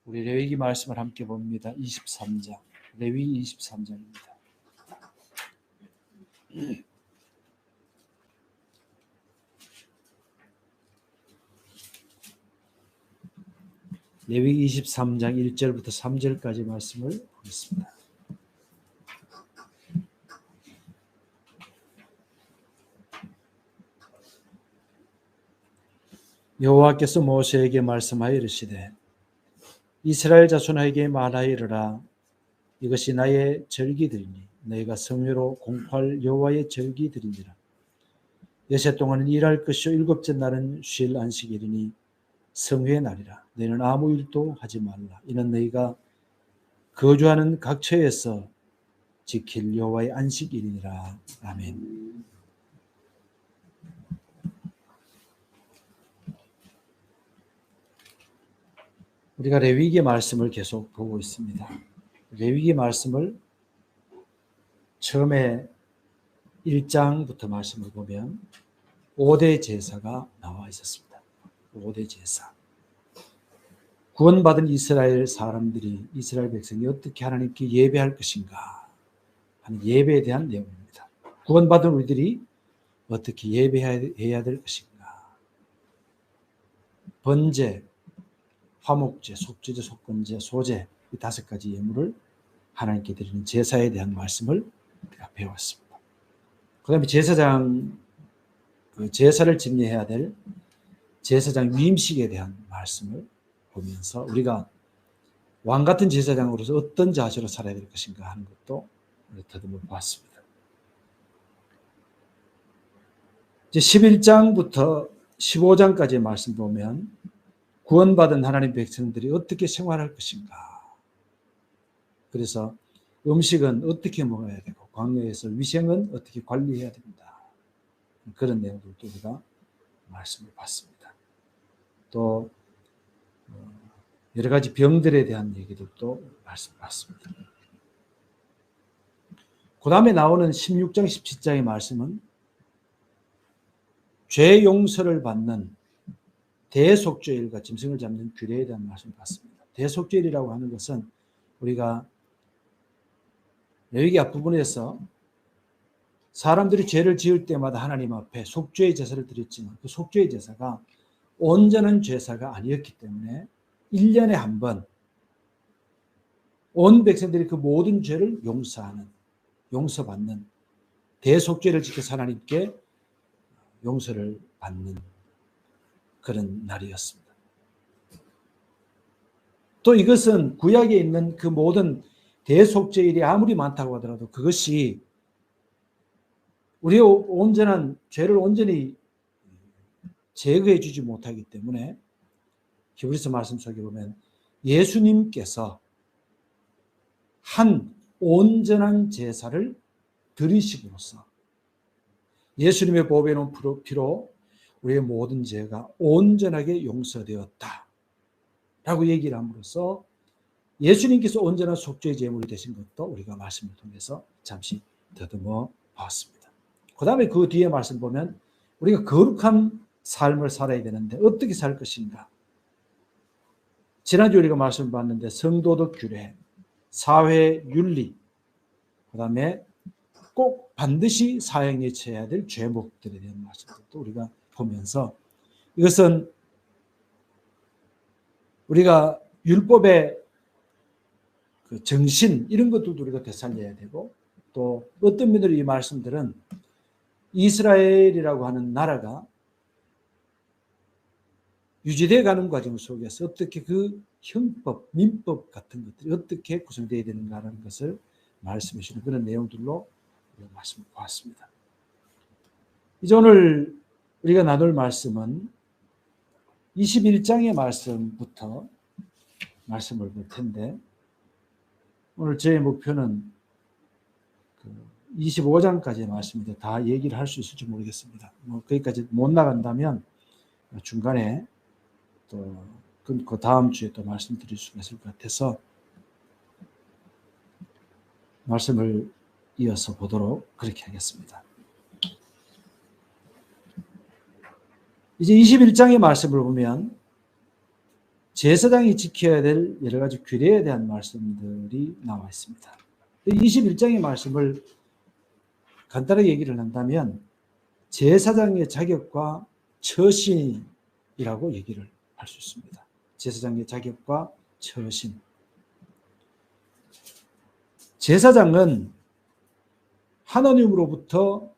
우리 레위기 말씀을 함께 봅니다. 23장. 레위기 23장입니다. 레위기 23장 1절부터 3절까지 말씀을 보겠습니다. 여호와께서 모세에게 말씀하여 이르시되 이스라엘 자손에게 말하여 이르라. 이것이 나의 절기들이니 너희가 성회로 공포할 여호와의 절기들이니라. 여섯 동안은 일할 것이요 일곱째 날은 쉴 안식일이니 성회의 날이라. 너희는 아무 일도 하지 말라. 이는 너희가 거주하는 각 처에서 지킬 여호와의 안식일이니라. 아멘. 우리가 레위기 말씀을 계속 보고 있습니다. 레위기 말씀을 처음에 1장부터 말씀을 보면 5대 제사가 나와 있었습니다. 5대 제사. 구원받은 이스라엘 사람들이, 이스라엘 백성이 어떻게 하나님께 예배할 것인가 하는 예배에 대한 내용입니다. 구원받은 우리들이 어떻게 예배해야 될 것인가. 번제, 화목제, 속죄제, 속건제, 소제, 이 5가지 예물을 하나님께 드리는 제사에 대한 말씀을 우리가 배웠습니다. 그 다음에 제사장, 제사를 집례해야 될 제사장 위임식에 대한 말씀을 보면서 우리가 왕 같은 제사장으로서 어떤 자세로 살아야 될 것인가 하는 것도 더듬어 봤습니다. 이제 11장부터 15장까지의 말씀 보면 구원받은 하나님 백성들이 어떻게 생활할 것인가. 그래서 음식은 어떻게 먹어야 되고 광야에서 위생은 어떻게 관리해야 된다. 그런 내용들도 우리가 말씀을 봤습니다. 또 여러 가지 병들에 대한 얘기들도 말씀을 봤습니다. 그 다음에 나오는 16장, 17장의 말씀은 죄 용서를 받는 대속죄일과 짐승을 잡는 규례에 대한 말씀을 받습니다. 대속죄일이라고 하는 것은 우리가 레위기 앞부분에서 사람들이 죄를 지을 때마다 하나님 앞에 속죄의 제사를 드렸지만 그 속죄의 제사가 온전한 제사가 아니었기 때문에 1년에 한 번 온 백성들이 그 모든 죄를 용서하는, 용서받는 대속죄를 지켜서 하나님께 용서를 받는 그런 날이었습니다. 또 이것은 구약에 있는 그 모든 대속죄일이 아무리 많다고 하더라도 그것이 우리의 온전한 죄를 온전히 제거해 주지 못하기 때문에 히브리서 말씀 속에 보면 예수님께서 한 온전한 제사를 드리심으로써 예수님의 보배에 놓은 피로 우리의 모든 죄가 온전하게 용서되었다 라고 얘기를 함으로써 예수님께서 온전한 속죄의 제물이 되신 것도 우리가 말씀을 통해서 잠시 더듬어 봤습니다. 그 다음에 그 뒤에 말씀 보면 우리가 거룩한 삶을 살아야 되는데 어떻게 살 것인가. 지난주에 우리가 말씀을 봤는데 성도덕 규례, 사회 윤리, 그 다음에 꼭 반드시 사형에 처해야 될 죄목들에 대한 말씀도 우리가 보면서 이것은 우리가 율법의 그 정신 이런 것들도 우리가 되살려야 되고 또 어떤 면으로 이 말씀들은 이스라엘이라고 하는 나라가 유지되어 가는 과정 속에서 어떻게 그 형법, 민법 같은 것들이 어떻게 구성되어야 되는가라는 것을 말씀해 주시는 그런 내용들로 말씀을 보았습니다. 이제 오늘 우리가 나눌 말씀은 21장의 말씀부터 말씀을 볼 텐데 오늘 저의 목표는 25장까지의 말씀인데 다 얘기를 할 수 있을지 모르겠습니다. 거기까지 못 나간다면 중간에 또 그 다음 주에 또 말씀드릴 수 있을 것 같아서 말씀을 이어서 보도록 그렇게 하겠습니다. 이제 21장의 말씀을 보면 제사장이 지켜야 될 여러 가지 규례에 대한 말씀들이 나와 있습니다. 21장의 말씀을 간단하게 얘기를 한다면 제사장의 자격과 처신이라고 얘기를 할 수 있습니다. 제사장의 자격과 처신. 제사장은 하나님으로부터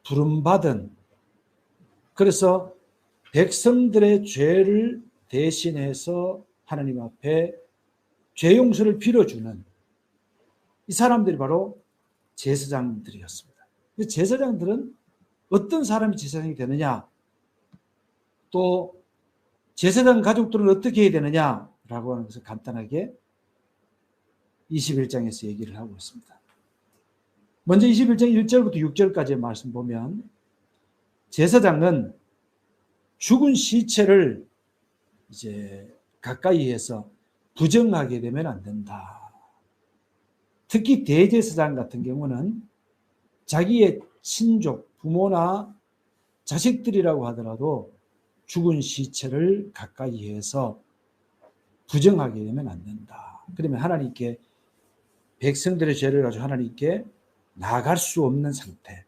부름받은, 그래서 백성들의 죄를 대신해서 하나님 앞에 죄 용서를 빌어주는 이 사람들이 바로 제사장들이었습니다. 제사장들은 어떤 사람이 제사장이 되느냐, 또 제사장 가족들은 어떻게 해야 되느냐라고 하는 것을 간단하게 21장에서 얘기를 하고 있습니다. 먼저 21장 1절부터 6절까지의 말씀 보면 제사장은 죽은 시체를 이제 가까이에서 부정하게 되면 안 된다. 특히 대제사장 같은 경우는 자기의 친족, 부모나 자식들이라고 하더라도 죽은 시체를 가까이에서 부정하게 되면 안 된다. 그러면 하나님께 백성들의 죄를 가지고 하나님께 나아갈 수 없는 상태.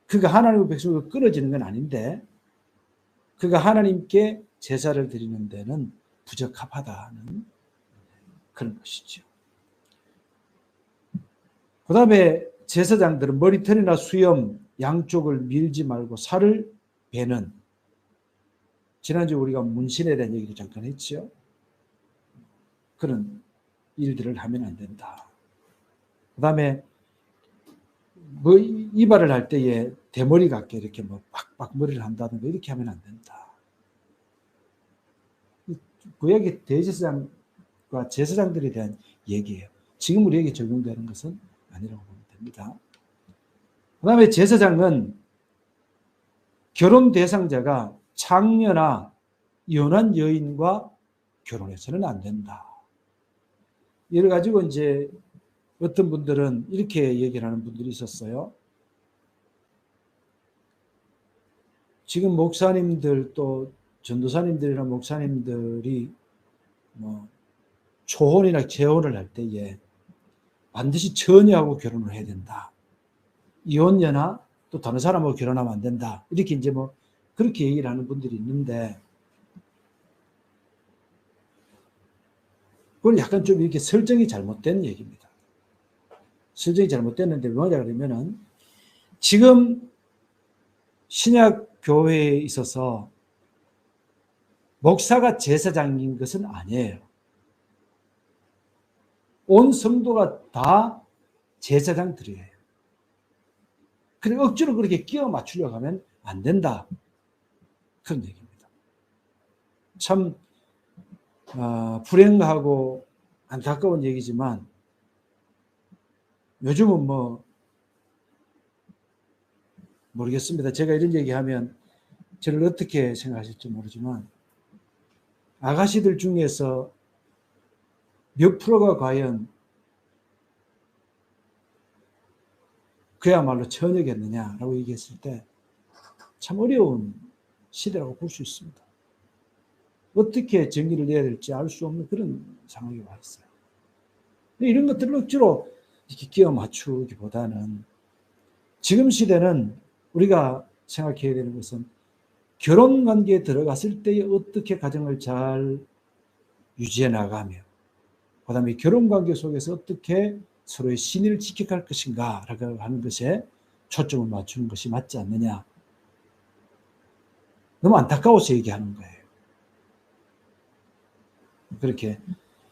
그가 하나님의 백성으로 끊어지는 건 아닌데 그가 하나님께 제사를 드리는 데는 부적합하다는 그런 것이죠. 그 다음에 제사장들은 머리털이나 수염 양쪽을 밀지 말고 살을 베는, 지난주에 우리가 문신에 대한 얘기를 잠깐 했죠. 그런 일들을 하면 안 된다. 그 다음에 뭐 이발을 할 때에 대머리 같게 이렇게 뭐 빡빡 머리를 한다든가 이렇게 하면 안 된다. 구약의 대제사장과 제사장들에 대한 얘기예요. 지금 우리에게 적용되는 것은 아니라고 보면 됩니다. 그 다음에 제사장은 결혼 대상자가 창녀나 연한 여인과 결혼해서는 안 된다. 이를 가지고 이제 어떤 분들은 이렇게 얘기를 하는 분들이 있었어요. 지금 목사님들 또 전도사님들이나 목사님들이 뭐 초혼이나 재혼을 할 때에 반드시 처녀하고 결혼을 해야 된다. 이혼녀나 또 다른 사람하고 결혼하면 안 된다. 이렇게 이제 뭐 그렇게 얘기를 하는 분들이 있는데 그건 약간 좀 이렇게 설정이 잘못된 얘기입니다. 설정이 잘못됐는데 뭐냐 그러면은 지금 신약 교회에 있어서 목사가 제사장인 것은 아니에요. 온 성도가 다 제사장들이에요. 그래 억지로 그렇게 끼워 맞추려고 하면 안 된다. 그런 얘기입니다. 참 불행하고 안타까운 얘기지만 요즘은 뭐 모르겠습니다. 제가 이런 얘기하면 저를 어떻게 생각하실지 모르지만 아가씨들 중에서 몇 프로가 과연 그야말로 처녀겠느냐라고 얘기했을 때 참 어려운 시대라고 볼 수 있습니다. 어떻게 정의를 내야 될지 알 수 없는 그런 상황이 와 있어요. 이런 것들을 억지로 이렇게 끼워 맞추기보다는 지금 시대는 우리가 생각해야 되는 것은 결혼 관계에 들어갔을 때 어떻게 가정을 잘 유지해 나가며 그 다음에 결혼 관계 속에서 어떻게 서로의 신의를 지켜갈 것인가 라고 하는 것에 초점을 맞추는 것이 맞지 않느냐. 너무 안타까워서 얘기하는 거예요. 그렇게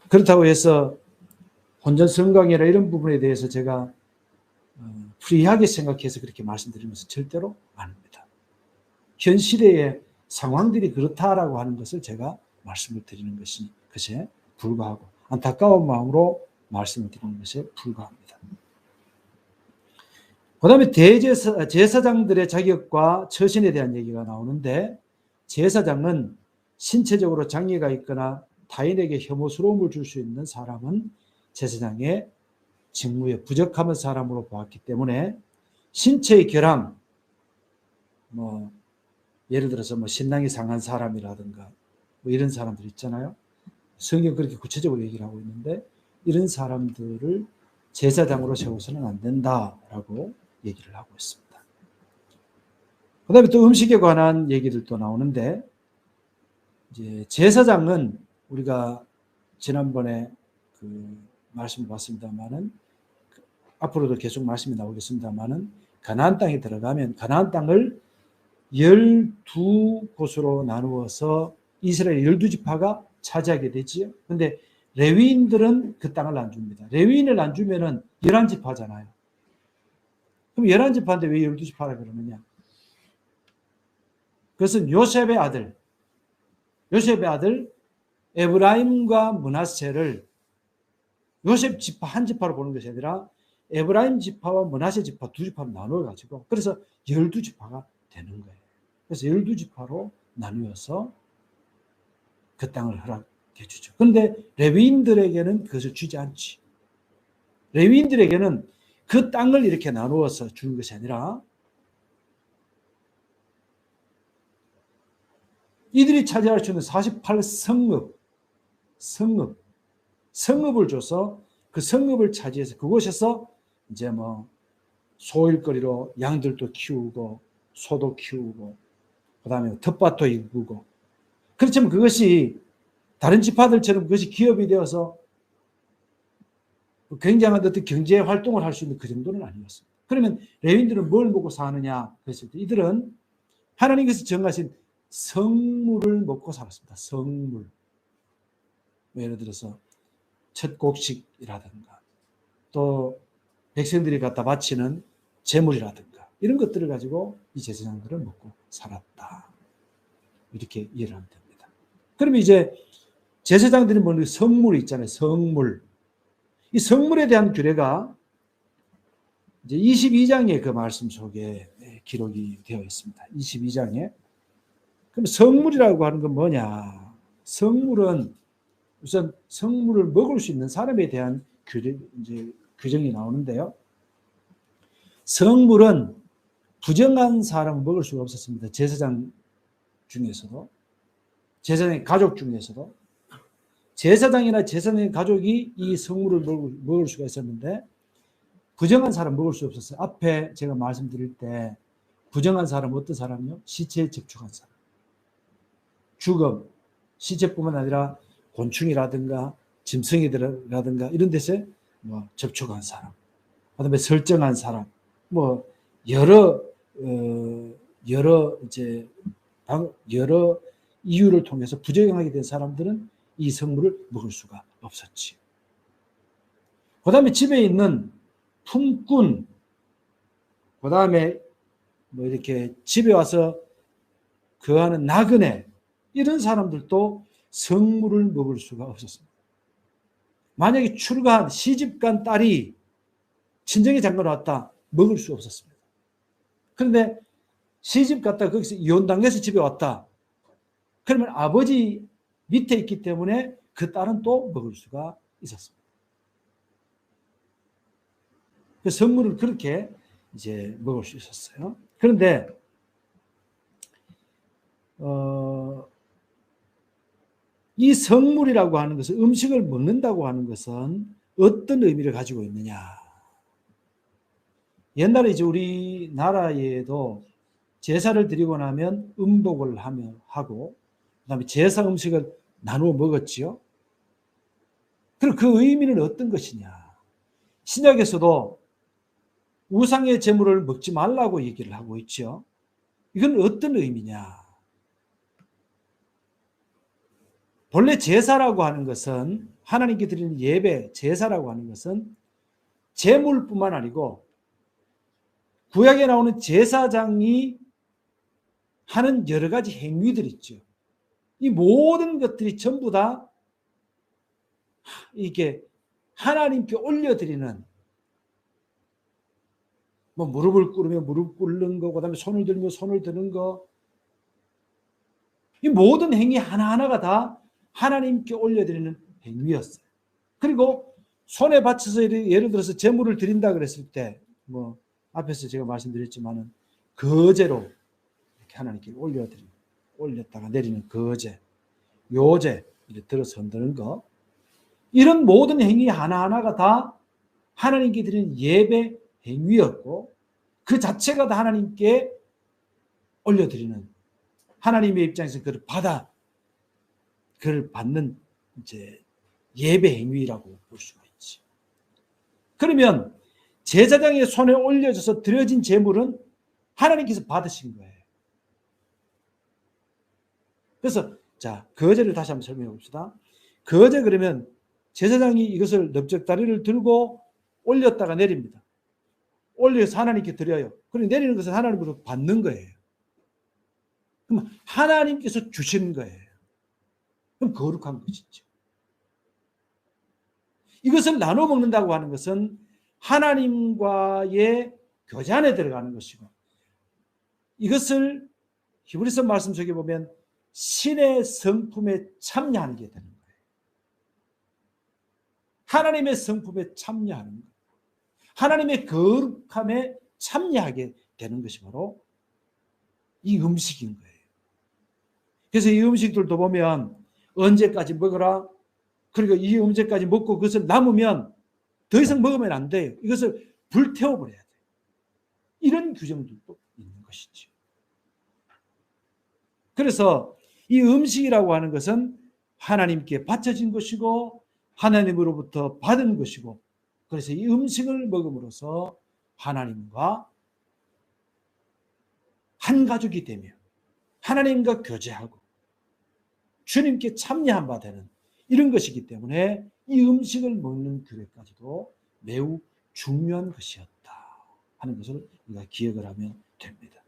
그렇다고 해서 혼전 성관계나 이런 부분에 대해서 제가 프리하게 생각해서 그렇게 말씀드리는 것은 절대로 아닙니다. 현 시대의 상황들이 그렇다라고 하는 것을 제가 말씀을 드리는 것에 불과하고 안타까운 마음으로 말씀을 드리는 것에 불과합니다. 그 다음에 제사장들의 자격과 처신에 대한 얘기가 나오는데 제사장은 신체적으로 장애가 있거나 타인에게 혐오스러움을 줄 수 있는 사람은 제사장의 직무에 부적합한 사람으로 보았기 때문에 신체의 결함, 뭐 예를 들어서 뭐 신랑이 상한 사람이라든가 뭐 이런 사람들 있잖아요. 성경 그렇게 구체적으로 얘기를 하고 있는데 이런 사람들을 제사장으로 세워서는 안 된다라고 얘기를 하고 있습니다. 그 다음에 또 음식에 관한 얘기들도 나오는데 이제 제사장은 우리가 지난번에 그 말씀을 봤습니다만은 앞으로도 계속 말씀이 나오겠습니다만은 가나안 땅에 들어가면 가나안 땅을 12곳으로 나누어서 이스라엘 12지파가 차지하게 되지요. 근데 레위인들은 그 땅을 안 줍니다. 레위인을 안 주면은 11지파잖아요. 그럼 11지파인데 왜 12지파라 그러느냐? 그것은 요셉의 아들 에브라임과 므낫세를 요셉 지파 한 지파로 보는 것이 아니라 에브라임 지파와 므낫세 지파 두 지파로 나누어 가지고 그래서 12지파가 되는 거예요. 그래서 12지파로 나누어서 그 땅을 허락해 주죠. 그런데 레위인들에게는 그것을 주지 않지. 레위인들에게는 그 땅을 이렇게 나누어서 주는 것이 아니라 이들이 차지할 수 있는 48성읍을 줘서 그 성읍을 차지해서 그곳에서 이제 뭐 소일거리로 양들도 키우고 소도 키우고 그다음에 텃밭도 일구고 그렇지만 그것이 다른 지파들처럼 그것이 기업이 되어서 굉장한 어떤 경제 활동을 할 수 있는 그 정도는 아니었습니다. 그러면 레위인들은 뭘 먹고 사느냐 그랬을 때 이들은 하나님께서 정하신 성물을 먹고 살았습니다. 성물. 예를 들어서 첫 곡식이라든가 또 백성들이 갖다 바치는 재물이라든가 이런 것들을 가지고 이 제사장들은 먹고 살았다. 이렇게 이해를 하면 됩니다. 그러면 이제 제사장들이 먹는 성물이 있잖아요. 성물. 이 성물에 대한 규례가 이제 22장의 그 말씀 속에 기록이 되어 있습니다. 22장에. 그럼 성물이라고 하는 건 뭐냐? 성물은 우선 성물을 먹을 수 있는 사람에 대한 규정이 나오는데요. 성물은 부정한 사람은 먹을 수가 없었습니다. 제사장 중에서도, 제사장의 가족 중에서도, 제사장이나 제사장의 가족이 이 성물을 먹을 수가 있었는데, 부정한 사람 먹을 수 없었어요. 앞에 제가 말씀드릴 때, 부정한 사람은 어떤 사람이요? 시체에 접촉한 사람. 죽음, 시체뿐만 아니라 곤충이라든가 짐승이라든가 이런 데서 뭐 접촉한 사람, 그다음에 설정한 사람, 뭐 여러 이유를 통해서 부정하게 된 사람들은 이 성물을 먹을 수가 없었지. 그다음에 집에 있는 품꾼, 그다음에 뭐 이렇게 집에 와서 거하는 나그네 이런 사람들도 성물을 먹을 수가 없었습니다. 만약에 출가한 시집간 딸이 친정에 잠깐 왔다 먹을 수 없었습니다. 그런데 시집 갔다 거기서 이혼당해서 집에 왔다. 그러면 아버지 밑에 있기 때문에 그 딸은 또 먹을 수가 있었습니다. 그 성물을 그렇게 이제 먹을 수 있었어요. 그런데 이 성물이라고 하는 것은 음식을 먹는다고 하는 것은 어떤 의미를 가지고 있느냐. 옛날에 이제 우리나라에도 제사를 드리고 나면 음복을 하고 그다음에 제사 음식을 나누어 먹었지요. 그럼 그 의미는 어떤 것이냐. 신약에서도 우상의 제물을 먹지 말라고 얘기를 하고 있죠. 이건 어떤 의미냐. 본래 제사라고 하는 것은 하나님께 드리는 예배, 제사라고 하는 것은 제물뿐만 아니고 구약에 나오는 제사장이 하는 여러 가지 행위들 있죠. 이 모든 것들이 전부 다 이게 하나님께 올려드리는 뭐 무릎을 꿇으면 무릎 꿇는 거, 그다음에 손을 들면 손을 드는 거, 이 모든 행위 하나하나가 다 하나님께 올려드리는 행위였어요. 그리고 손에 받쳐서 예를 들어서 제물을 드린다 그랬을 때, 뭐 앞에서 제가 말씀드렸지만은 거제로 이렇게 하나님께 올렸다가 내리는 거제. 요제 이렇게 들어서 흔드는 거, 이런 모든 행위 하나하나가 다 하나님께 드리는 예배 행위였고 그 자체가 다 하나님께 올려드리는, 하나님의 입장에서 그를 받는 이제 예배 행위라고 볼 수가 있지. 그러면 제사장의 손에 올려져서 드려진 제물은 하나님께서 받으신 거예요. 그래서 자, 거제를 다시 한번 설명해 봅시다. 거제, 그러면 제사장이 이것을 넓적다리를 들고 올렸다가 내립니다. 올려서 하나님께 드려요. 그리고 내리는 것은 하나님으로 받는 거예요. 그럼 하나님께서 주시는 거예요. 그럼 거룩한 것이죠. 이것을 나눠 먹는다고 하는 것은 하나님과의 교제 안에 들어가는 것이고, 이것을 히브리서 말씀 속에 보면 신의 성품에 참여하는 게 되는 거예요. 하나님의 성품에 참여하는 거예요. 하나님의 거룩함에 참여하게 되는 것이 바로 이 음식인 거예요. 그래서 이 음식들도 보면 언제까지 먹어라, 그리고 이 음식까지 먹고 그것을 남으면 더 이상 먹으면 안 돼요. 이것을 불태워버려야 돼요. 이런 규정들도 있는 것이죠. 그래서 이 음식이라고 하는 것은 하나님께 바쳐진 것이고 하나님으로부터 받은 것이고, 그래서 이 음식을 먹음으로써 하나님과 한 가족이 되며 하나님과 교제하고 주님께 참여한 바 되는 이런 것이기 때문에 이 음식을 먹는 규례까지도 매우 중요한 것이었다 하는 것을 우리가 기억을 하면 됩니다.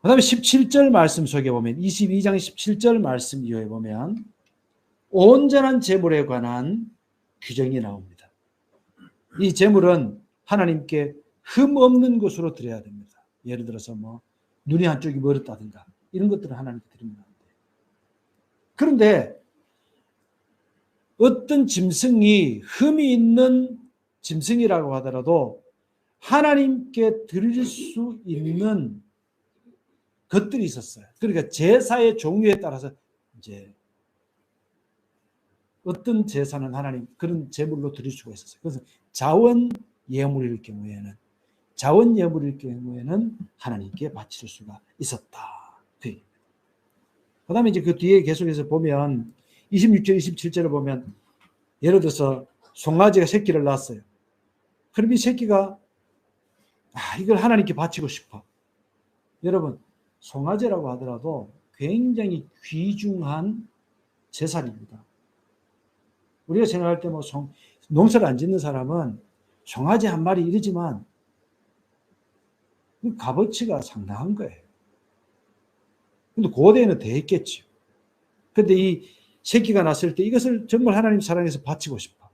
그 다음에 17절 말씀 속에 보면, 22장 17절 말씀 이후에 보면 온전한 제물에 관한 규정이 나옵니다. 이 제물은 하나님께 흠 없는 것으로 드려야 됩니다. 예를 들어서 눈이 한쪽이 멀었다든가 이런 것들을 하나님께 드리면 안 돼요. 그런데 어떤 짐승이 흠이 있는 짐승이라고 하더라도 하나님께 드릴 수 있는 것들이 있었어요. 그러니까 제사의 종류에 따라서 이제 어떤 제사는 하나님 그런 제물로 드릴 수가 있었어요. 그래서 자원 예물일 경우에는 하나님께 바칠 수가 있었다. 그 다음에 이제 그 뒤에 계속해서 보면 26절, 27절을 보면 예를 들어서 송아지가 새끼를 낳았어요. 그럼 이 새끼가 이걸 하나님께 바치고 싶어. 여러분, 송아지라고 하더라도 굉장히 귀중한 재산입니다. 우리가 생각할 때 농사를 안 짓는 사람은 송아지 한 마리 이러지만 값어치가 상당한 거예요. 근데 고대에는 더 했겠죠. 근데 이 새끼가 났을 때 이것을 정말 하나님 사랑해서 바치고 싶어.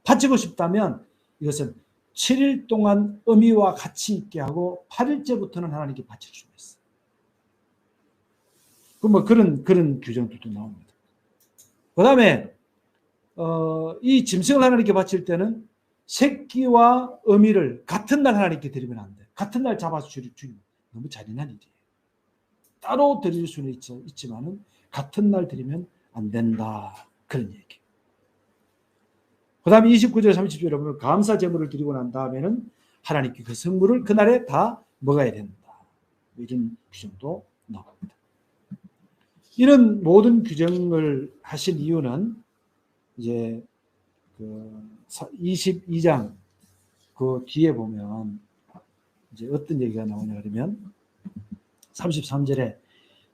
바치고 싶다면 이것은 7일 동안 의미와 가치 있게 하고 8일째부터는 하나님께 바칠 수가 있어요. 그런 규정들도 나옵니다. 그 다음에 이 짐승을 하나님께 바칠 때는 새끼와 어미를 같은 날 하나님께 드리면 안 돼요. 같은 날 잡아서 주면 너무 잔인한 일이에요. 따로 드릴 수는 있지만은 같은 날 드리면 안 된다. 그런 얘기. 그 다음에 29절 30절에 보면 감사 제물을 드리고 난 다음에는 하나님께 그 성물을 그날에 다 먹어야 된다. 이런 규정도 나옵니다. 이런 모든 규정을 하신 이유는 이제 그 22장 그 뒤에 보면 이제 어떤 얘기가 나오냐 그러면 33절에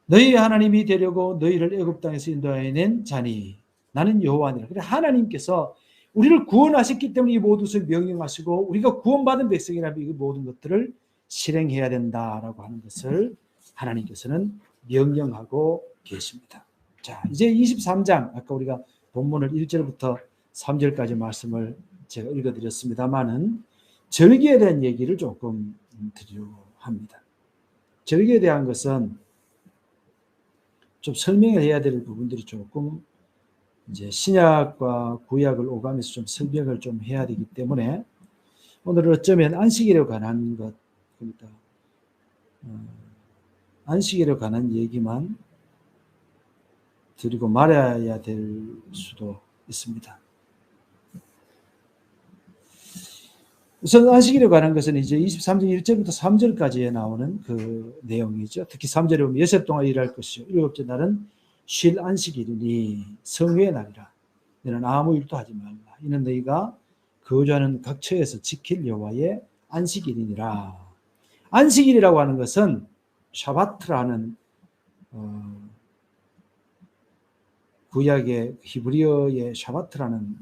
너희 하나님이 되려고 너희를 애굽 땅에서 인도하여 낸 자니 나는 여호와니라. 그래 하나님께서 우리를 구원하셨기 때문에 이 모든 것을 명령하시고 우리가 구원받은 백성이라면 이 모든 것들을 실행해야 된다라고 하는 것을 하나님께서는 명령하고 계십니다. 자, 이제 23장 아까 우리가 본문을 1절부터 3절까지 말씀을 제가 읽어드렸습니다만은 절기에 대한 얘기를 조금 드리려고 합니다. 절기에 대한 것은 좀 설명을 해야 될 부분들이 조금 이제 신약과 구약을 오가면서 좀 설명을 좀 해야 되기 때문에 오늘은 어쩌면 안식일에 관한 것, 그러니까 안식일에 관한 얘기만 드리고 말아야 될 수도 있습니다. 우선 안식일에 관한 것은 이제 23장 1절부터 3절까지에 나오는 그 내용이죠. 특히 3절에 보면 여섯 동안 일할 것이요 일곱째 날은 쉴 안식일이니 성회의 날이라. 너는 아무 일도 하지 말라. 이는 너희가 거주하는 각 처에서 지킬 여호와의 안식일이니라. 안식일이라고 하는 것은 샤바트라는 구약의 히브리어의 샤바트라는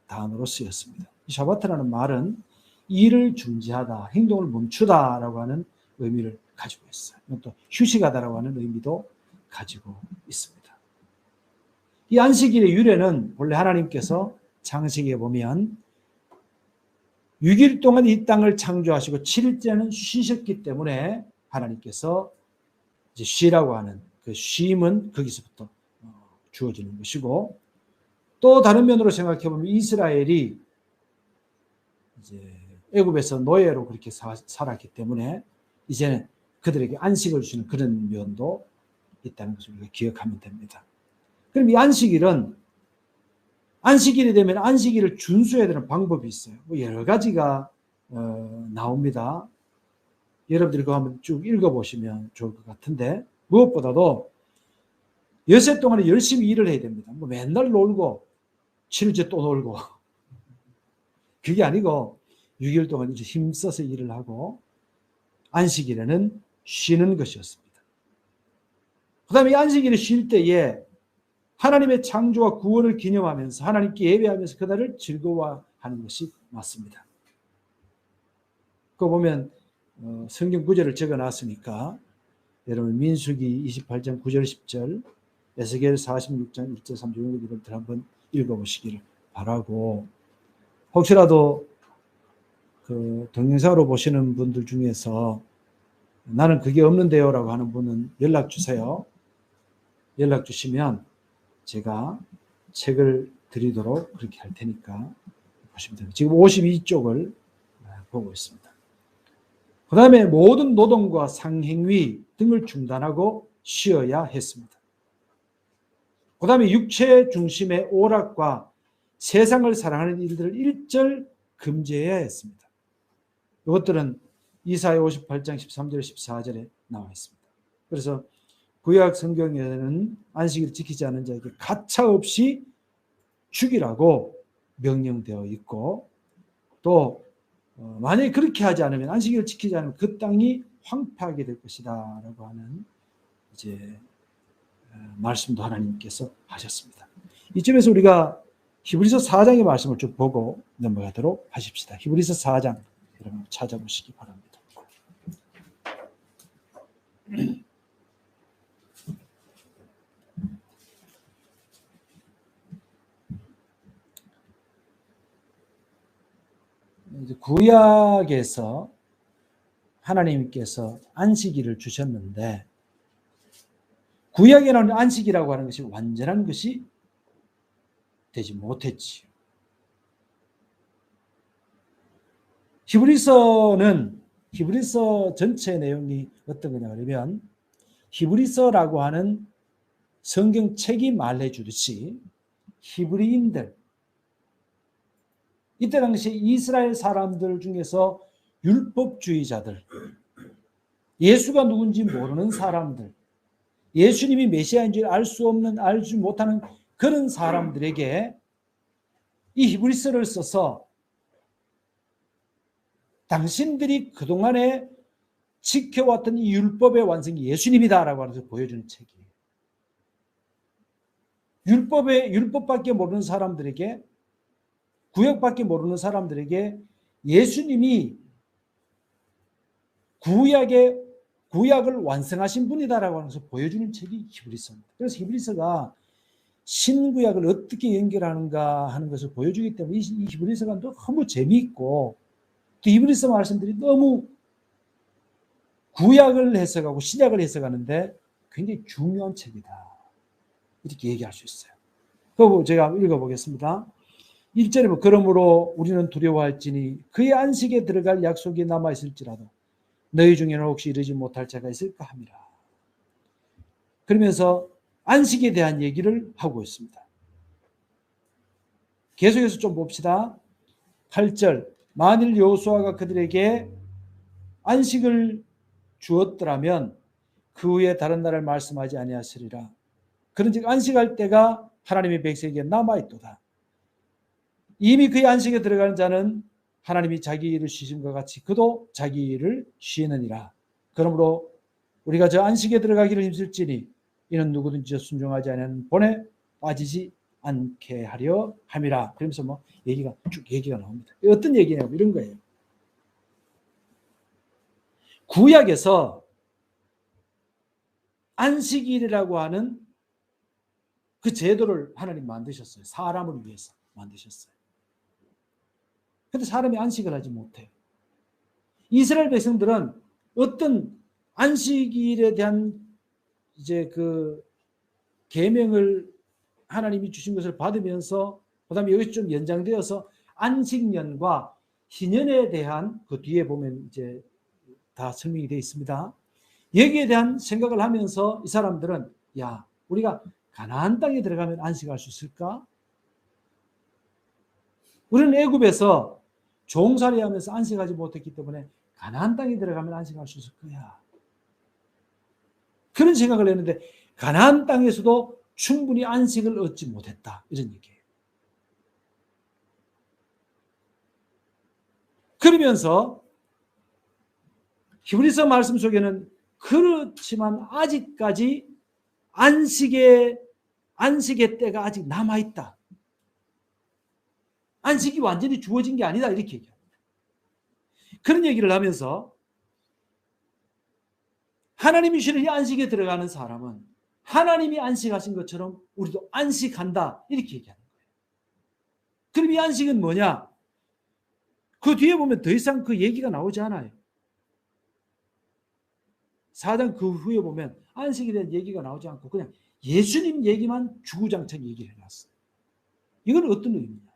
단어로 쓰였습니다. 이 샤바트라는 말은 일을 중지하다, 행동을 멈추다라고 하는 의미를 가지고 있어요. 또 휴식하다라고 하는 의미도 가지고 있습니다. 이 안식일의 유래는 원래 하나님께서 창세기에 보면 6일 동안 이 땅을 창조하시고 7일째는 쉬셨기 때문에 하나님께서 이제 쉬라고 하는 그 쉼은 거기서부터 주어지는 것이고, 또 다른 면으로 생각해 보면 이스라엘이 이제 애굽에서 노예로 그렇게 살았기 때문에 이제는 그들에게 안식을 주는 그런 면도 있다는 것을 우리가 기억하면 됩니다. 그럼 이 안식일은 안식일이 되면 안식일을 준수해야 되는 방법이 있어요. 뭐 여러 가지가 나옵니다. 여러분들이 그거 한번 쭉 읽어보시면 좋을 것 같은데, 무엇보다도 여섯 동안에 열심히 일을 해야 됩니다. 뭐 맨날 놀고 7일째 또 놀고 그게 아니고 6일 동안 이제 힘써서 일을 하고 안식일에는 쉬는 것이었습니다. 그 다음에 안식일에 쉴 때에 하나님의 창조와 구원을 기념하면서 하나님께 예배하면서 그날을 즐거워하는 것이 맞습니다. 그거 보면 성경 구절을 적어놨으니까 여러분 민수기 28장 9절 10절 에스겔 46장 1절 3절 여러분들 한번 읽어보시기를 바라고, 혹시라도 그 동영상으로 보시는 분들 중에서 나는 그게 없는데요 라고 하는 분은 연락 주세요. 연락 주시면 제가 책을 드리도록 그렇게 할 테니까 보시면 됩니다. 지금 52쪽을 보고 있습니다. 그 다음에 모든 노동과 상행위 등을 중단하고 쉬어야 했습니다. 그 다음에 육체 중심의 오락과 세상을 사랑하는 일들을 일절 금지해야 했습니다. 이것들은 이사야 58장 13절 14절에 나와 있습니다. 그래서 구약 성경에는 안식일을 지키지 않은 자에게 가차없이 죽이라고 명령되어 있고, 또 만약에 그렇게 하지 않으면, 안식일을 지키지 않으면 그 땅이 황폐하게 될 것이다 라고 하는 이제 말씀도 하나님께서 하셨습니다. 이쯤에서 우리가 히브리서 4장의 말씀을 좀 보고 넘어가도록 하십시다. 히브리서 4장 여러분 찾아보시기 바랍니다. 구약에서 하나님께서 안식일을 주셨는데, 구약에 나오는 안식이라고 하는 것이 완전한 것이 되지 못했지요. 히브리서 전체 내용이 어떤 거냐 그러면, 히브리서라고 하는 성경책이 말해 주듯이 히브리인들, 이때 당시 이스라엘 사람들 중에서 율법주의자들, 예수가 누군지 모르는 사람들, 예수님이 메시아인지 알지 못하는 그런 사람들에게 이 히브리서를 써서 당신들이 그동안에 지켜왔던 이 율법의 완성이 예수님이다라고 하면서 보여주는 책이에요. 율법밖에 모르는 사람들에게, 구약밖에 모르는 사람들에게 예수님이 구약을 완성하신 분이다라고 하면서 보여주는 책이 히브리서입니다. 그래서 히브리서가 신구약을 어떻게 연결하는가 하는 것을 보여주기 때문에 이 히브리서가 너무 재미있고, 또 히브리서 말씀들이 너무 구약을 해석하고 신약을 해석하는데 굉장히 중요한 책이다, 이렇게 얘기할 수 있어요. 그거 제가 읽어보겠습니다. 1절에 그러므로 우리는 두려워할지니 그의 안식에 들어갈 약속이 남아있을지라도 너희 중에는 혹시 이르지 못할 자가 있을까 함이라. 그러면서 안식에 대한 얘기를 하고 있습니다. 계속해서 좀 봅시다. 8절 만일 여호수아가 그들에게 안식을 주었더라면 그 후에 다른 날을 말씀하지 아니하시리라. 그런즉 안식할 때가 하나님의 백성에게 남아있도다. 이미 그의 안식에 들어가는 자는 하나님이 자기 일을 쉬심과 같이 그도 자기 일을 쉬느니라. 그러므로 우리가 저 안식에 들어가기를 힘쓸지니 이는 누구든지 순종하지 않은 본에 빠지지 않게 하려 함이라. 그러면서 뭐 쭉 얘기가 나옵니다. 어떤 얘기냐면 이런 거예요. 구약에서 안식일이라고 하는 그 제도를 하나님 만드셨어요. 사람을 위해서 만드셨어요. 그런데 사람이 안식을 하지 못해요. 이스라엘 백성들은 어떤 안식일에 대한 이제 그 계명을 하나님이 주신 것을 받으면서 그다음에 여기서 좀 연장되어서 안식년과 희년에 대한 그 뒤에 보면 이제 다 설명이 되어 있습니다. 여기에 대한 생각을 하면서 이 사람들은 야, 우리가 가나안 땅에 들어가면 안식할 수 있을까? 우리는 애굽에서 종살이하면서 안식하지 못했기 때문에 가나안 땅에 들어가면 안식할 수 있을 거야. 그런 생각을 했는데 가나안 땅에서도 충분히 안식을 얻지 못했다. 이런 얘기예요. 그러면서 히브리서 말씀 속에는 그렇지만 아직까지 안식의 때가 아직 남아있다. 안식이 완전히 주어진 게 아니다. 이렇게 얘기합니다. 그런 얘기를 하면서 하나님이 주시는 이 안식에 들어가는 사람은 하나님이 안식하신 것처럼 우리도 안식한다. 이렇게 얘기하는 거예요. 그럼 이 안식은 뭐냐? 그 뒤에 보면 더 이상 그 얘기가 나오지 않아요. 4장 그 후에 보면 안식에 대한 얘기가 나오지 않고 그냥 예수님 얘기만 주구장창 얘기를 해놨어요. 이건 어떤 의미냐?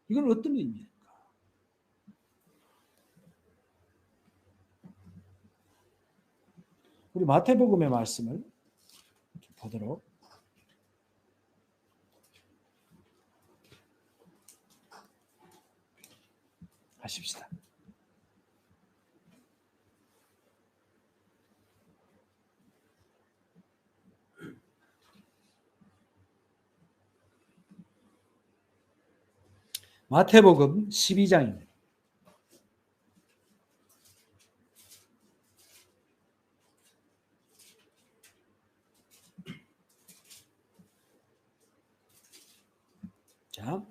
이건 어떤 의미입니까? 우리 마태복음의 말씀을 보도록 하십시다. 마태복음 12장입니다. 자,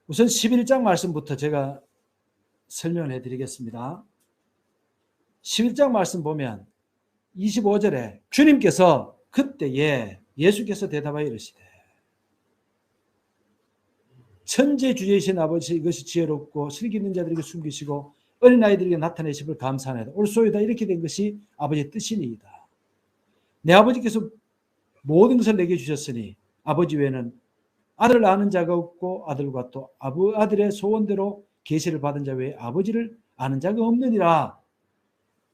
우선 11장 말씀부터 제가 설명을 해드리겠습니다. 11장 말씀 보면 25절에 주님께서 그때에 예수께서 대답하여 이르시되 천재주제이신 아버지 이것이 지혜롭고 슬기 있는 자들에게 숨기시고 어린아이들에게 나타내심을 감사하나이다. 옳소이다. 이렇게 된 것이 아버지의 뜻이니이다. 내 아버지께서 모든 것을 내게 주셨으니 아버지 외에는 아들을 아는 자가 없고 아들과 또 아들의 소원대로 계시를 받은 자 외에 아버지를 아는 자가 없느니라.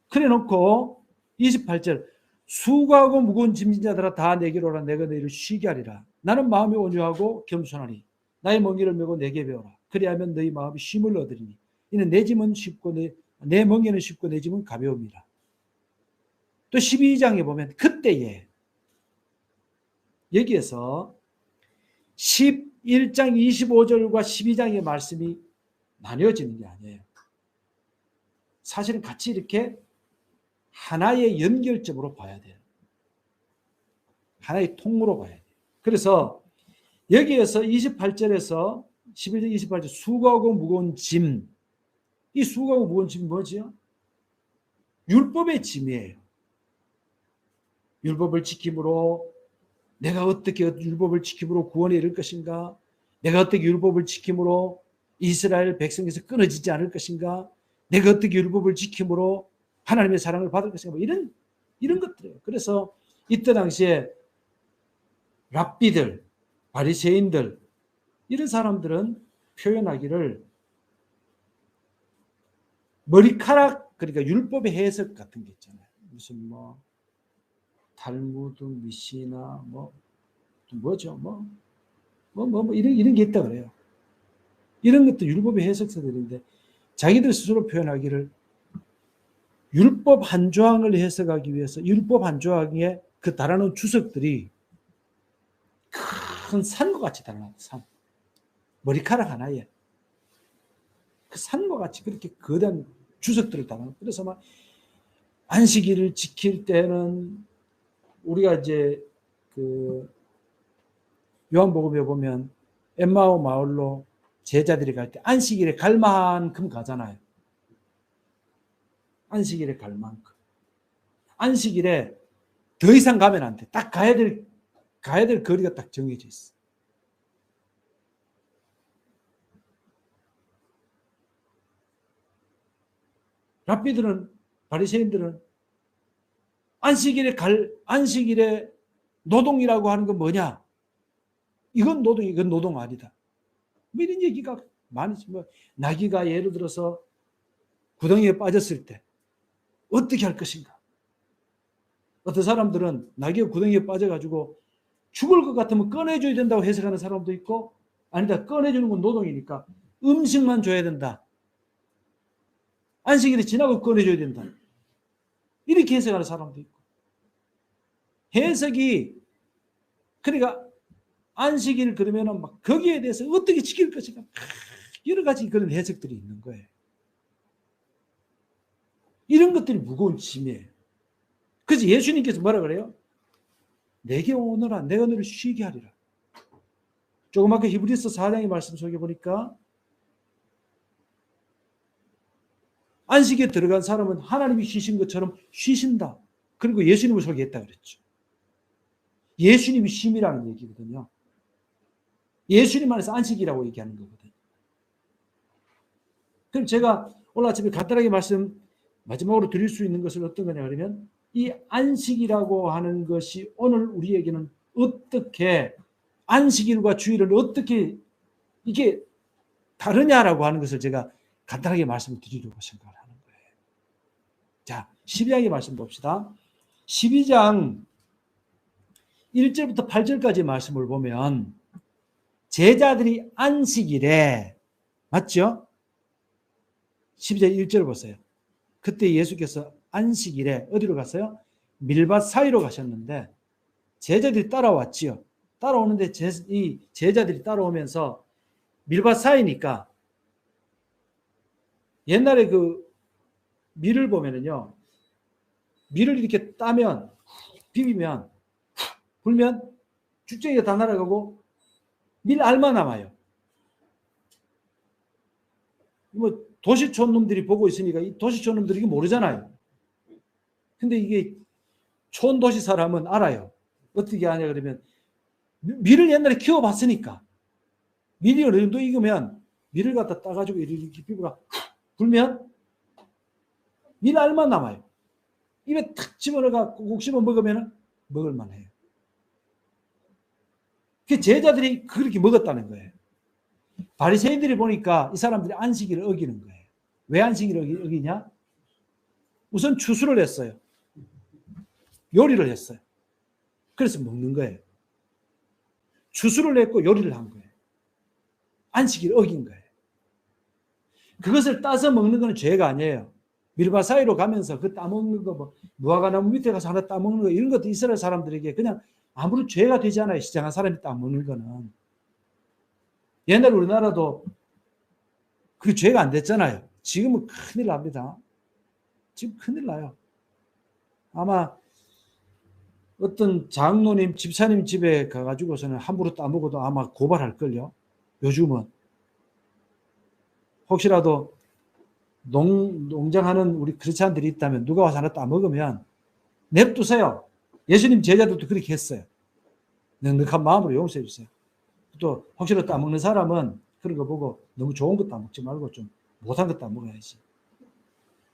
그래 놓고 28절 수고하고 무거운 짐진 자들아 다 내게로 오라. 내가 너희를 쉬게 하리라. 나는 마음이 온유하고 겸손하니 나의 멍에를 메고 내게 배우라. 그리하면 너희 마음이 쉼을 얻으리니 이는 내 짐은 쉽고 내 멍에는 쉽고 내 짐은 가벼움이라. 또 12장에 보면 그때에 여기에서 11장 25절과 12장의 말씀이 나뉘어지는 게 아니에요. 사실은 같이 이렇게 하나의 연결점으로 봐야 돼요. 하나의 통으로 봐야 돼요. 그래서 여기에서 28절에서 11절 28절 수고하고 무거운 짐, 이 수고하고 무거운 짐이 뭐지요? 율법의 짐이에요. 율법을 지킴으로 내가 어떻게 율법을 지킴으로 구원에 이를 것인가? 내가 어떻게 율법을 지킴으로 이스라엘 백성에서 끊어지지 않을 것인가? 내가 어떻게 율법을 지킴으로 하나님의 사랑을 받을 것인가? 이런 것들이에요. 그래서 이때 당시에 랍비들, 바리새인들 이런 사람들은 표현하기를 머리카락 그러니까 율법의 해석 같은 게 있잖아요. 무슨 뭐 탈무드, 미시나 뭐죠? 이런 게 있다 그래요. 이런 것도 율법의 해석서들인데 자기들 스스로 표현하기를 율법 한 조항을 해석하기 위해서 율법 한 조항에 그 달아놓은 주석들이 큰 산과 같이 달아놨다. 산. 머리카락 하나에 그 산과 같이 그렇게 거대한 주석들을 달아놨다. 그래서 막 안식일을 지킬 때는 우리가 이제 그 요한복음에 보면 엠마오 마을로 제자들이 갈 때 안식일에 갈 만큼 가잖아요. 안식일에 갈 만큼. 안식일에 더 이상 가면 안 돼. 딱 가야 될 거리가 딱 정해져 있어. 랍비들은, 바리새인들은 안식일에 노동이라고 하는 건 뭐냐? 이건 노동 아니다. 이런 얘기가 많이 있습니다. 나귀가 예를 들어서 구덩이에 빠졌을 때 어떻게 할 것인가? 어떤 사람들은 나귀가 구덩이에 빠져가지고 죽을 것 같으면 꺼내줘야 된다고 해석하는 사람도 있고, 아니다, 꺼내주는 건 노동이니까 음식만 줘야 된다. 안식일이 지나고 꺼내줘야 된다. 이렇게 해석하는 사람도 있고. 해석이, 그러니까 안식일 그러면은 막 거기에 대해서 어떻게 지킬 것인가, 여러 가지 그런 해석들이 있는 거예요. 이런 것들이 무거운 짐이에요. 그래서 예수님께서 뭐라 그래요? 내게 오너라, 내가 너를 쉬게 하리라. 조금 아까 히브리서 4장의 말씀 속에 보니까 안식에 들어간 사람은 하나님이 쉬신 것처럼 쉬신다. 그리고 예수님을 소개했다 그랬죠. 예수님이 쉼이라는 얘기거든요. 예수님 안에서 안식이라고 얘기하는 거거든요. 그럼 제가 오늘 아침에 간단하게 마지막으로 드릴 수 있는 것은 어떤 거냐 그러면 이 안식이라고 하는 것이 오늘 우리에게는 어떻게 안식일과 주일을 어떻게 이게 다르냐라고 하는 것을 제가 간단하게 말씀을 드리려고 생각을 하는 거예요. 자, 12장의 말씀 봅시다. 12장 1절부터 8절까지 말씀을 보면 제자들이 안식일에, 맞죠? 12장 1절 보세요. 그때 예수께서 안식일에 어디로 갔어요? 밀밭 사이로 가셨는데 제자들이 따라왔지요. 따라오는데 이 제자들이 따라오면서 밀밭 사이니까 옛날에 그 밀을 보면은요, 밀을 이렇게 따면, 비비면, 불면 쭉정이가 다 날아가고 밀알만 남아요. 뭐 도시촌 놈들이 보고 있으니까 이 도시촌 놈들이 이게 모르잖아요. 근데 이게 촌도시 사람은 알아요. 어떻게 하냐 그러면 밀을 옛날에 키워봤으니까 밀이 어느 정도 익으면 밀을 갖다 따가지고 이렇게 비브가 불면 밀알만 남아요. 입에 탁 집어넣어가 꼭 씹어 먹으면 먹을만해요. 그 제자들이 그렇게 먹었다는 거예요. 바리새인들이 보니까 이 사람들이 안식일을 어기는 거예요. 왜 안식일을 어기냐? 우선 추수를 했어요. 요리를 했어요. 그래서 먹는 거예요. 추수를 했고 요리를 한 거예요. 안식일을 어긴 거예요. 그것을 따서 먹는 건 죄가 아니에요. 밀밭 사이로 가면서 그 따먹는 거, 무화과나무 밑에 가서 하나 따먹는 거, 이런 것도 이스라엘 사람들에게 그냥 아무런 죄가 되지 않아요. 시장한 사람이 따먹는 거는. 옛날 우리나라도 그게 죄가 안 됐잖아요. 지금은 큰일 납니다. 지금 큰일 나요. 아마 어떤 장로님, 집사님 집에 가가지고서는 함부로 따먹어도 아마 고발할걸요. 요즘은. 혹시라도 농장하는 우리 크리스찬들이 있다면 누가 와서 하나 따먹으면 냅두세요. 예수님 제자들도 그렇게 했어요. 넉넉한 마음으로 용서해 주세요. 또 혹시라도 따먹는 사람은 그런 거 보고 너무 좋은 거 따먹지 말고 좀 못한 거 따먹어야지.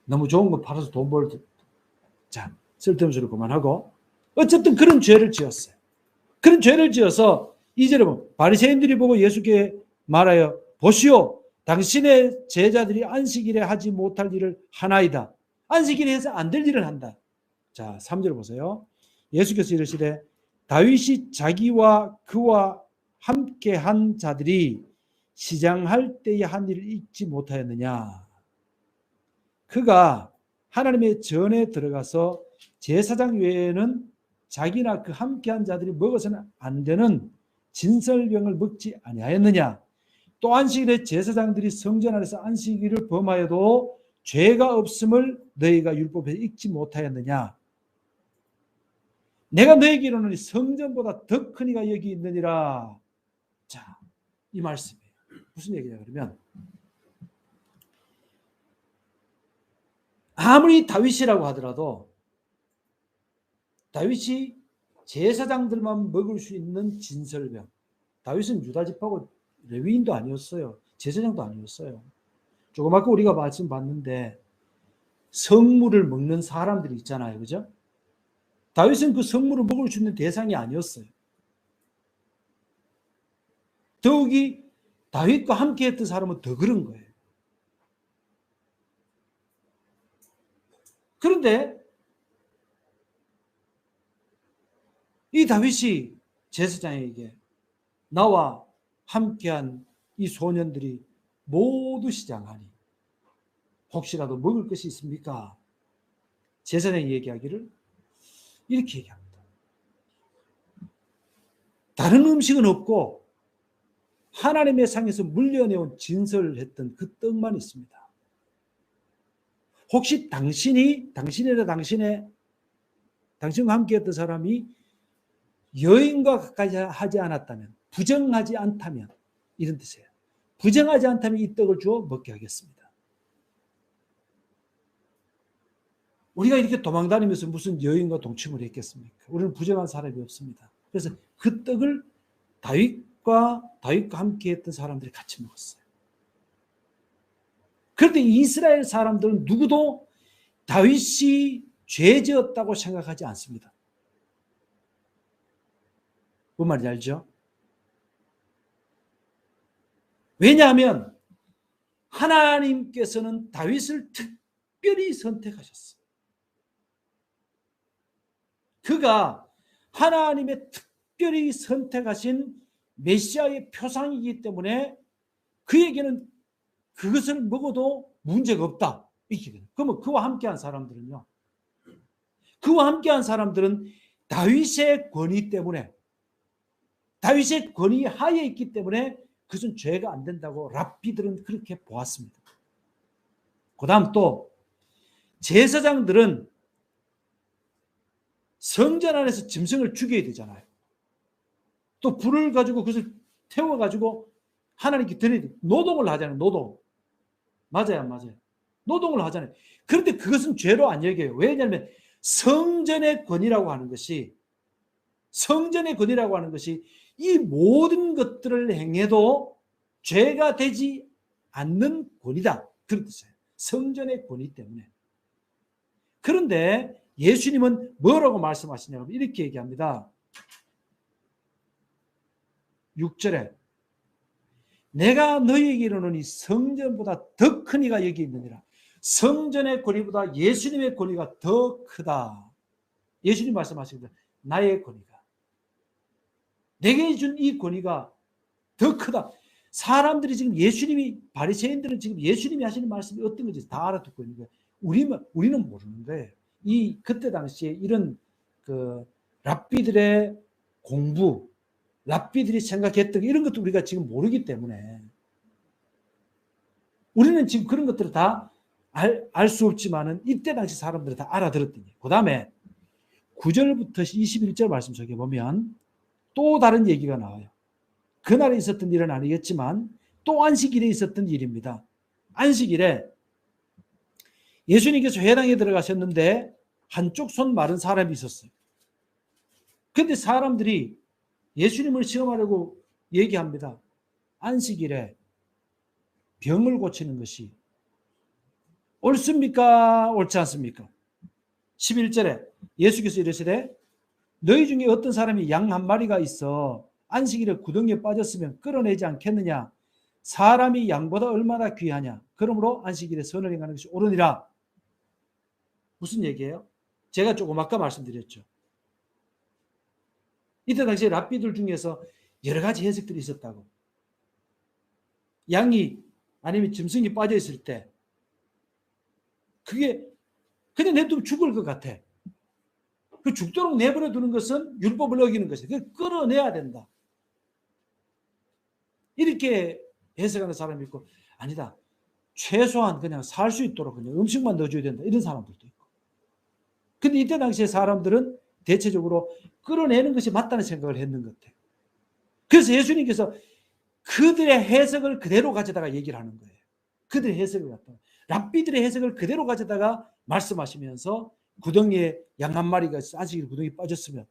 너무 좋은 거 팔아서 돈 벌, 자, 쓸데없는 소리 그만하고. 어쨌든 그런 죄를 지었어요. 그런 죄를 지어서 이제는 보면 바리새인들이 보고 예수께 말하여 보시오, 당신의 제자들이 안식일에 하지 못할 일을 하나이다. 안식일에 해서 안 될 일을 한다. 자, 3절 보세요. 예수께서 이르시되 다윗이 자기와 그와 함께 한 자들이 시장할 때의 한 일을 잊지 못하였느냐. 그가 하나님의 전에 들어가서 제사장 외에는 자기나 그 함께한 자들이 먹어서는 안 되는 진설병을 먹지 아니하였느냐. 또 안식일에 제사장들이 성전 안에서 안식일을 범하여도 죄가 없음을 너희가 율법에서 읽지 못하였느냐. 내가 너에게 이르노니 성전보다 더 큰 이가 여기 있느니라. 자, 이 말씀이에요. 무슨 얘기냐 그러면 아무리 다윗이라고 하더라도 다윗이 제사장들만 먹을 수 있는 진설병. 다윗은 유다 지파고 레위인도 아니었어요. 제사장도 아니었어요. 조금 아까 우리가 말씀 봤는데 성물을 먹는 사람들이 있잖아요. 그죠? 다윗은 그 성물을 먹을 수 있는 대상이 아니었어요. 더욱이 다윗과 함께 했던 사람은 더 그런 거예요. 그런데 이 다윗이 제사장에게 나와 함께한 이 소년들이 모두 시장하니 혹시라도 먹을 것이 있습니까? 제사장이 얘기하기를 이렇게 얘기합니다. 다른 음식은 없고 하나님의 상에서 물려내온 진설을 했던 그 떡만 있습니다. 혹시 당신과 함께 했던 사람이 여인과 가까이 하지 않았다면, 부정하지 않다면, 이런 뜻이에요. 부정하지 않다면 이 떡을 주어 먹게 하겠습니다. 우리가 이렇게 도망다니면서 무슨 여인과 동침을 했겠습니까? 우리는 부정한 사람이 없습니다. 그래서 그 떡을 다윗과 함께 했던 사람들이 같이 먹었어요. 그런데 이스라엘 사람들은 누구도 다윗이 죄지었다고 생각하지 않습니다. 뭔 말인지 알죠? 왜냐하면 하나님께서는 다윗을 특별히 선택하셨어요. 그가 하나님의 특별히 선택하신 메시아의 표상이기 때문에 그에게는 그것을 먹어도 문제가 없다. 그러면 그와 함께한 사람들은요. 그와 함께한 사람들은 다윗의 권위 때문에, 다윗의 권위 하에 있기 때문에 그것은 죄가 안 된다고 랍비들은 그렇게 보았습니다. 그 다음 또 제사장들은 성전 안에서 짐승을 죽여야 되잖아요. 또 불을 가지고 그것을 태워가지고 하나님께 드려야 돼요. 노동을 하잖아요. 노동. 맞아요, 맞아요. 노동을 하잖아요. 그런데 그것은 죄로 안 여겨요. 왜냐하면 성전의 권위라고 하는 것이 이 모든 것들을 행해도 죄가 되지 않는 권위다. 그런 뜻이에요. 성전의 권위 때문에. 그런데 예수님은 뭐라고 말씀하시냐면 이렇게 얘기합니다. 6절에 내가 너희에게 이르노니 성전보다 더 큰 이가 여기 있느니라. 성전의 권위보다 예수님의 권위가 더 크다. 예수님 말씀하십니다. 나의 권위가, 내게 준 이 권위가 더 크다. 사람들이 지금 바리새인들은 지금 예수님이 하시는 말씀이 어떤 건지 다 알아듣고 있는 거예요. 우리는 모르는 거예요. 그때 당시에 이런 랍비들의 공부, 랍비들이 생각했던 이런 것도 우리가 지금 모르기 때문에 우리는 지금 그런 것들을 다 알 수 없지만은 이때 당시 사람들이 다 알아들었더니 그 다음에 9절부터 21절 말씀 속에 보면 또 다른 얘기가 나와요. 그날에 있었던 일은 아니겠지만 또 안식일에 있었던 일입니다. 안식일에 예수님께서 회당에 들어가셨는데 한쪽 손 마른 사람이 있었어요. 그런데 사람들이 예수님을 시험하려고 얘기합니다. 안식일에 병을 고치는 것이 옳습니까? 옳지 않습니까? 11절에 예수께서 이르시되 너희 중에 어떤 사람이 양 한 마리가 있어 안식일에 구덩이에 빠졌으면 끌어내지 않겠느냐? 사람이 양보다 얼마나 귀하냐? 그러므로 안식일에 선을 행하는 것이 옳으니라. 무슨 얘기예요? 제가 조금 아까 말씀드렸죠. 이때 당시에 랍비들 중에서 여러 가지 해석들이 있었다고. 양이 아니면 짐승이 빠져 있을 때 그게 그냥 냅두면 죽을 것 같아. 그 죽도록 내버려 두는 것은 율법을 어기는 것이야. 그걸 끌어내야 된다. 이렇게 해석하는 사람이 있고, 아니다. 최소한 그냥 살 수 있도록 그냥 음식만 넣어줘야 된다. 이런 사람들도 있고. 근데 이때 당시에 사람들은 대체적으로 끌어내는 것이 맞다는 생각을 했는 것 같아요. 그래서 예수님께서 그들의 해석을 그대로 가져다가 얘기를 하는 거예요. 그들의 해석을 갖다가. 랍비들의 해석을 그대로 가져다가 말씀하시면서 구덩이에 양 한 마리가 안식일 구덩이에 빠졌으면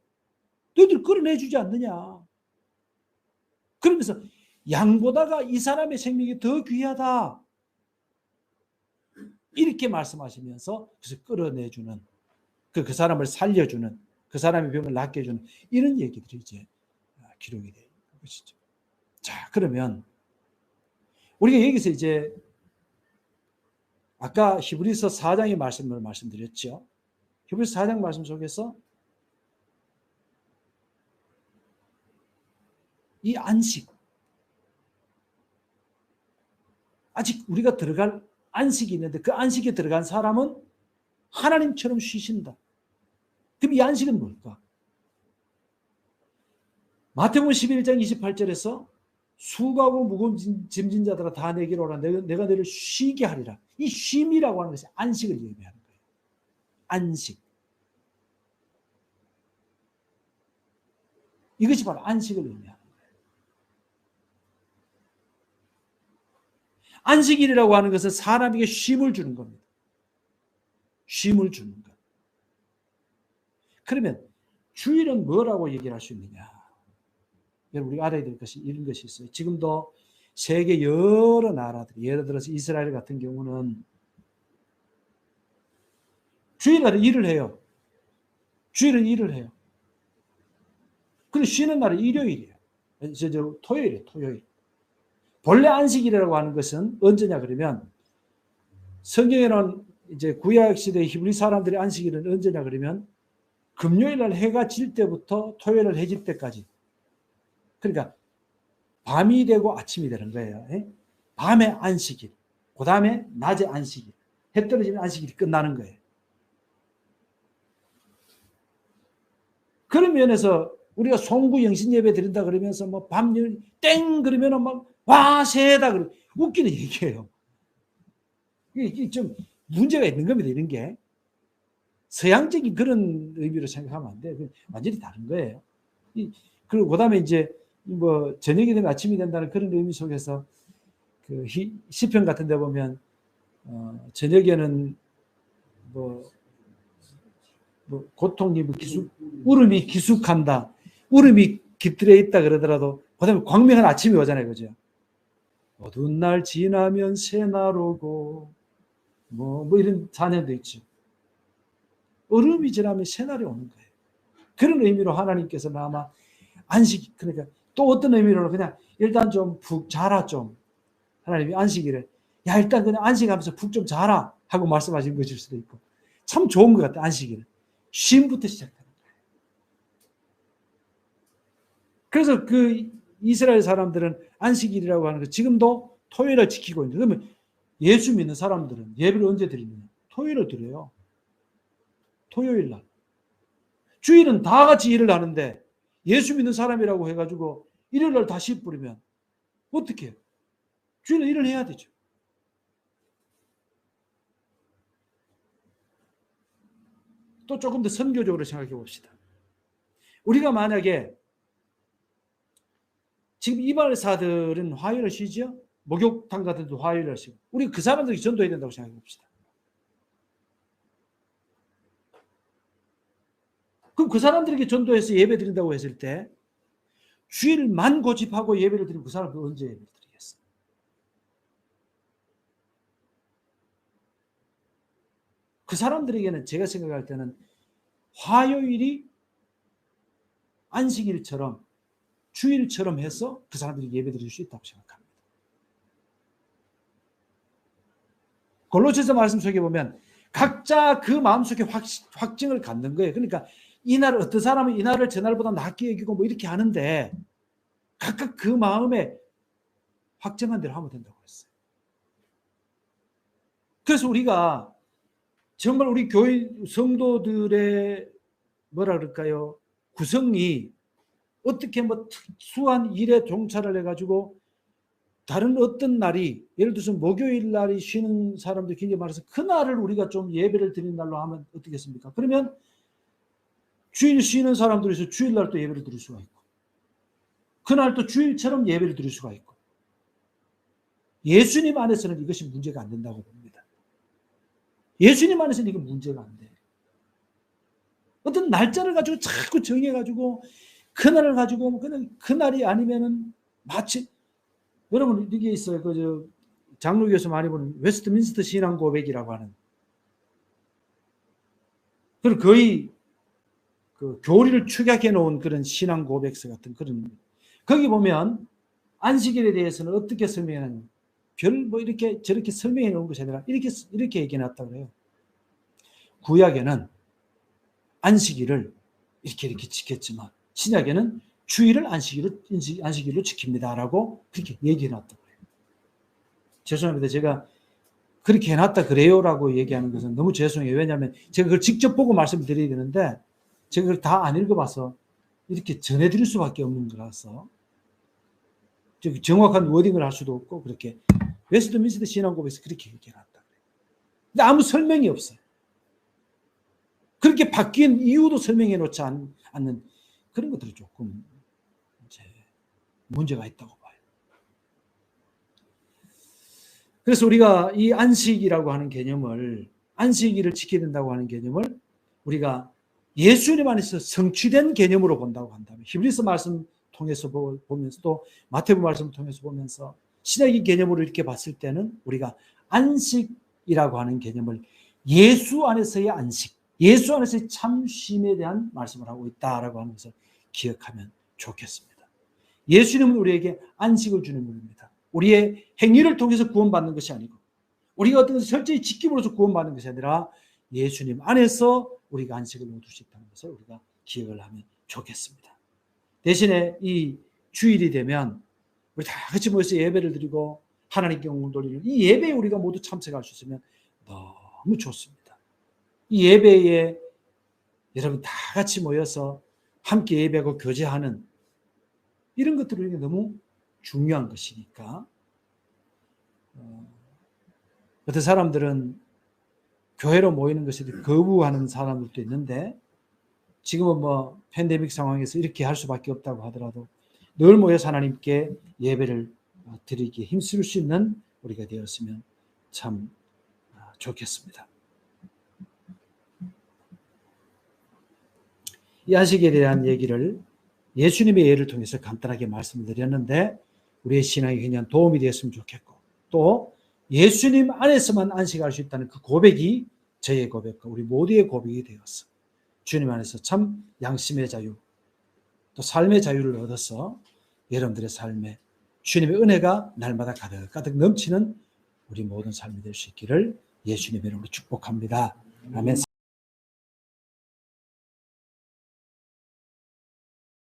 너희들 끌어내주지 않느냐. 그러면서 양보다가 이 사람의 생명이 더 귀하다. 이렇게 말씀하시면서 그래서 끌어내주는 그 사람을 살려주는 그 사람의 병을 낫게 해주는 이런 얘기들이 이제 기록이 되는 것이죠. 자, 그러면 우리가 여기서 이제 아까 히브리서 4장의 말씀을 말씀드렸죠. 히브리서 4장 말씀 속에서 이 안식, 아직 우리가 들어갈 안식이 있는데 그 안식에 들어간 사람은 하나님처럼 쉬신다. 그럼 이 안식은 뭘까? 마태복음 11장 28절에서 수고하고 무거운 짐진 자들아 다 내게로 오라. 내가 너를 쉬게 하리라. 이 쉼이라고 하는 것이 안식을 의미하는 거예요. 안식. 이것이 바로 안식을 의미하는 거예요. 안식일이라고 하는 것은 사람에게 쉼을 주는 겁니다. 쉼을 주는 것. 그러면 주일은 뭐라고 얘기를 할 수 있느냐? 여러분 우리가 알아야 될 것이 이런 것이 있어요. 지금도 세계 여러 나라들이 예를 들어서 이스라엘 같은 경우는 주일날에 일을 해요. 주일은 일을 해요. 그리고 쉬는 날은 일요일이에요. 토요일이에요. 토요일. 본래 안식일이라고 하는 것은 언제냐 그러면 성경에는 이제 구약 시대 히브리 사람들의 안식일은 언제냐 그러면 금요일 날 해가 질 때부터 토요일 날 해질 때까지. 그러니까 밤이 되고 아침이 되는 거예요. 밤에 안식일, 그 다음에 낮에 안식일, 해 떨어지면 안식일이 끝나는 거예요. 그런 면에서 우리가 송구 영신 예배 드린다 그러면서 뭐 밤 땡 그러면은 막 와 새다 그러 웃기는 얘기예요. 이게 좀 문제가 있는 겁니다. 이런 게 서양적인 그런 의미로 생각하면 안 돼. 완전히 다른 거예요. 그리고 그다음에 이제 뭐 저녁이 되면 아침이 된다는 그런 의미 속에서 그 시편 같은 데 보면 저녁에는 뭐 고통이 울음이 기숙한다. 울음이 깃들어 있다 그러더라도 그다음에 광명한 아침이 오잖아요. 그죠? 어두운 날 지나면 새날 오고 뭐 이런 찬양도 있죠. 얼음이 지나면 새날이 오는 거예요. 그런 의미로 하나님께서는 아마 안식, 그러니까 또 어떤 의미로 그냥 일단 좀 푹 자라 좀. 하나님이 안식일에 야 일단 그냥 안식하면서 푹 좀 자라 하고 말씀하신 것일 수도 있고 참 좋은 것 같아요. 안식일은. 쉼부터 시작하는 거예요. 그래서 그 이스라엘 사람들은 안식일이라고 하는 거 지금도 토요일을 지키고 있는데 그러면 예수 믿는 사람들은 예배를 언제 드리느냐? 토요일을 드려요. 토요일 날. 주일은 다 같이 일을 하는데 예수 믿는 사람이라고 해가지고 일요일 날 다시 뿌리면 어떻게 해요? 주일은 일을 해야 되죠. 또 조금 더 선교적으로 생각해 봅시다. 우리가 만약에 지금 이발사들은 화요일을 쉬죠? 목욕탕 같은 데도 화요일을 쉬고 우리 그 사람들이 전도해야 된다고 생각해 봅시다. 그럼 그 사람들에게 전도해서 예배 드린다고 했을 때 주일만 고집하고 예배를 드리면 그 사람들 언제 예배를 드리겠어? 그 사람들에게는 제가 생각할 때는 화요일이 안식일처럼 주일처럼 해서 그 사람들이 예배 드릴 수 있다고 생각합니다. 골로새서 말씀 속에 보면 각자 그 마음속에 확증을 갖는 거예요. 그러니까 이날 어떤 사람은 이날을 저날보다 낫게 여기고 뭐 이렇게 하는데 각각 그 마음에 확정한 대로 하면 된다고 했어요. 그래서 우리가 정말 우리 교회 성도들의 뭐라 그럴까요? 구성이 어떻게 뭐 특수한 일에 종찰을 해가지고 다른 어떤 날이 예를 들어서 목요일 날이 쉬는 사람들 굉장히 많아서 그날을 우리가 좀 예배를 드리는 날로 하면 어떻겠습니까? 그러면 주일 쉬는 사람들에서 주일날 또 예배를 드릴 수가 있고 그날 또 주일처럼 예배를 드릴 수가 있고 예수님 안에서는 이것이 문제가 안 된다고 봅니다. 예수님 안에서는 이게 문제가 안 돼요. 어떤 날짜를 가지고 자꾸 정해가지고 그날을 가지고 그냥 그날이 아니면은 마치 여러분 이게 있어요. 그 장로교에서 많이 보는 웨스트민스터 신앙 고백이라고 하는 그런 거의 그 교리를 축약해 놓은 그런 신앙 고백서 같은 그런 거기 보면 안식일에 대해서는 어떻게 설명하는 별 뭐 이렇게 저렇게 설명해 놓은 것이 아니라 이렇게 얘기해 놨다 그래요. 구약에는 안식일을 이렇게 지켰지만 신약에는 주일을 안식일로 지킵니다라고 그렇게 얘기해 놨다 그래요. 죄송합니다. 제가 그렇게 해놨다 그래요라고 얘기하는 것은 너무 죄송해요. 왜냐하면 제가 그걸 직접 보고 말씀을 드려야 되는데 제가 그걸 다 안 읽어봐서 이렇게 전해드릴 수밖에 없는 거라서 정확한 워딩을 할 수도 없고 그렇게 웨스트민스터 신앙고백에서 그렇게 얘기해놨다. 근데 아무 설명이 없어요. 그렇게 바뀐 이유도 설명해 놓지 않는 그런 것들이 조금 이제 문제가 있다고 봐요. 그래서 우리가 이 안식이라고 하는 개념을 안식일을 지켜야 된다고 하는 개념을 우리가 예수님 안에서 성취된 개념으로 본다고 한다면 히브리서 말씀 통해서 보면서 또 마태복음 말씀을 통해서 보면서 신약의 개념으로 이렇게 봤을 때는 우리가 안식이라고 하는 개념을 예수 안에서의 안식, 예수 안에서의 참 쉼에 대한 말씀을 하고 있다라고 하는 것을 기억하면 좋겠습니다. 예수님은 우리에게 안식을 주는 분입니다. 우리의 행위를 통해서 구원받는 것이 아니고 우리가 어떤 것을 철저히 지킴으로써 구원받는 것이 아니라 예수님 안에서 우리가 안식을 얻을 수 있다는 것을 우리가 기억을 하면 좋겠습니다. 대신에 이 주일이 되면 우리 다 같이 모여서 예배를 드리고 하나님께 영광 돌리는 이 예배에 우리가 모두 참석할 수 있으면 너무 좋습니다. 이 예배에 여러분 다 같이 모여서 함께 예배하고 교제하는 이런 것들이 우리가 너무 중요한 것이니까 어떤 사람들은 교회로 모이는 것을 거부하는 사람들도 있는데 지금은 뭐 팬데믹 상황에서 이렇게 할 수밖에 없다고 하더라도 늘 모여서 하나님께 예배를 드리기에 힘쓸 수 있는 우리가 되었으면 참 좋겠습니다. 이 안식에 대한 얘기를 예수님의 예를 통해서 간단하게 말씀을 드렸는데 우리의 신앙에 그냥 도움이 되었으면 좋겠고 또 예수님 안에서만 안식할 수 있다는 그 고백이 저의 고백과 우리 모두의 고백이 되었어. 주님 안에서 참 양심의 자유 또 삶의 자유를 얻어서 여러분들의 삶에 주님의 은혜가 날마다 가득가득 넘치는 우리 모든 삶이 될 수 있기를 예수님의 이름으로 축복합니다. 아멘.